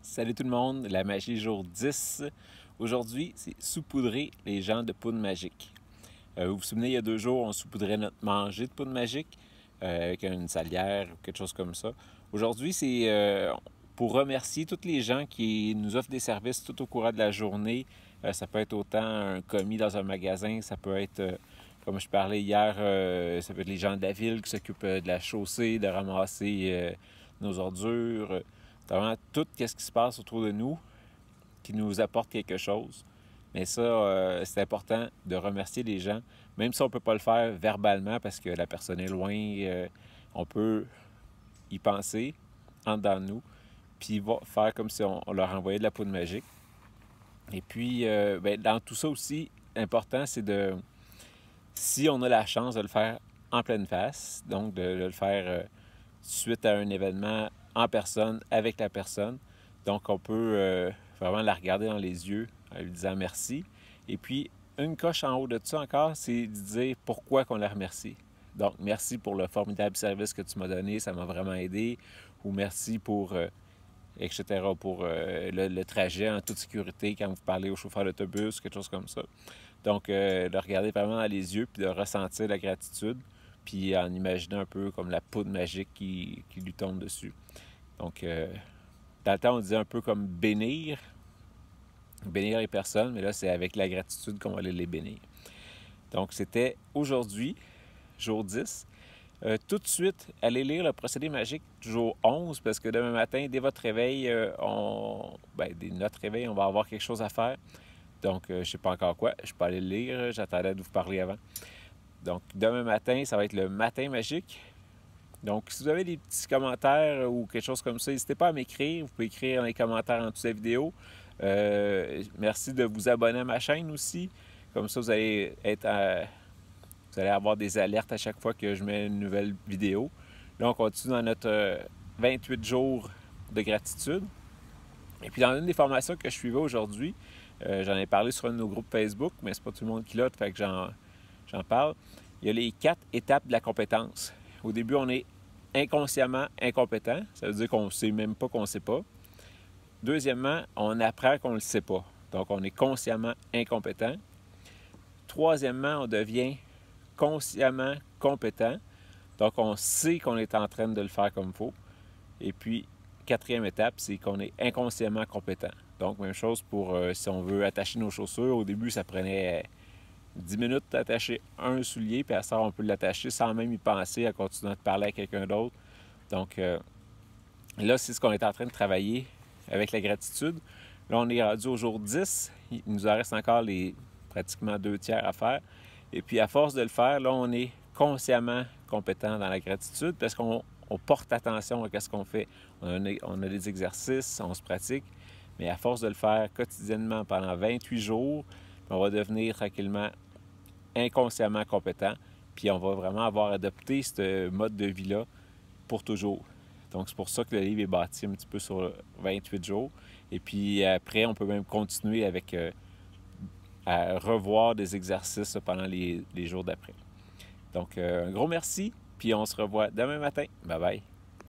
Salut tout le monde, la magie jour 10. Aujourd'hui, c'est saupoudrer les gens de poudre magique. Vous vous souvenez, il y a 2 jours, on saupoudrait notre manger de poudre magique avec une salière ou quelque chose comme ça. Aujourd'hui, c'est pour remercier tous les gens qui nous offrent des services tout au courant de la journée. Ça peut être autant un commis dans un magasin, ça peut être, comme je parlais hier, ça peut être les gens de la ville qui s'occupent de la chaussée, de ramasser nos ordures. Vraiment tout ce qui se passe autour de nous qui nous apporte quelque chose. Mais ça, c'est important de remercier les gens, même si on ne peut pas le faire verbalement parce que la personne est loin, on peut y penser en dedans de nous, puis va faire comme si on leur envoyait de la poudre magique. Et puis, dans tout ça aussi, l'important, c'est de, si on a la chance de le faire en pleine face, donc de le faire suite à un événement en personne, avec la personne. Donc, on peut vraiment la regarder dans les yeux en lui disant merci. Et puis, une coche en haut de ça encore, c'est de dire pourquoi qu'on la remercie. Donc, merci pour le formidable service que tu m'as donné, ça m'a vraiment aidé. Ou merci pour, etc., pour le trajet en toute sécurité quand vous parlez au chauffeur d'autobus, quelque chose comme ça. Donc, de regarder vraiment dans les yeux puis de ressentir la gratitude, puis en imaginant un peu comme la poudre magique qui lui tombe dessus. Donc, dans le temps, on disait un peu comme bénir les personnes, mais là, c'est avec la gratitude qu'on va aller les bénir. Donc, c'était aujourd'hui, jour 10. Tout de suite, allez lire le procédé magique du jour 11, parce que demain matin, dès votre réveil, dès notre réveil, on va avoir quelque chose à faire. Donc, je ne sais pas encore quoi. Je peux aller le lire. J'attendais de vous parler avant. Donc, demain matin, ça va être le matin magique. Donc, si vous avez des petits commentaires ou quelque chose comme ça, n'hésitez pas à m'écrire. Vous pouvez écrire dans les commentaires en dessous de la vidéo. Merci de vous abonner à ma chaîne aussi. Comme ça, vous allez avoir des alertes à chaque fois que je mets une nouvelle vidéo. Là, on continue dans notre 28 jours de gratitude. Et puis, dans une des formations que je suivais aujourd'hui, j'en ai parlé sur un de nos groupes Facebook, mais c'est pas tout le monde qui l'a, fait que j'en parle. Il y a les 4 étapes de la compétence. Au début, on est inconsciemment incompétent. Ça veut dire qu'on ne sait même pas qu'on ne sait pas. Deuxièmement, on apprend qu'on ne le sait pas. Donc, on est consciemment incompétent. Troisièmement, on devient consciemment compétent. Donc, on sait qu'on est en train de le faire comme il faut. Et puis, 4e étape, c'est qu'on est inconsciemment compétent. Donc, même chose pour si on veut attacher nos chaussures. Au début, ça prenait 10 minutes d'attacher un soulier, puis à ça, on peut l'attacher sans même y penser, à continuer de parler à quelqu'un d'autre. Donc, là, c'est ce qu'on est en train de travailler avec la gratitude. Là, on est rendu au jour 10. Il nous en reste encore pratiquement 2 tiers à faire. Et puis, à force de le faire, là, on est consciemment compétent dans la gratitude parce qu'on porte attention à ce qu'on fait. On a des exercices, on se pratique, mais à force de le faire quotidiennement pendant 28 jours, on va devenir tranquillement inconsciemment compétent, puis on va vraiment avoir adopté ce mode de vie-là pour toujours. Donc, c'est pour ça que le livre est bâti un petit peu sur 28 jours. Et puis après, on peut même continuer avec à revoir des exercices pendant les jours d'après. Donc, un gros merci, puis on se revoit demain matin. Bye bye!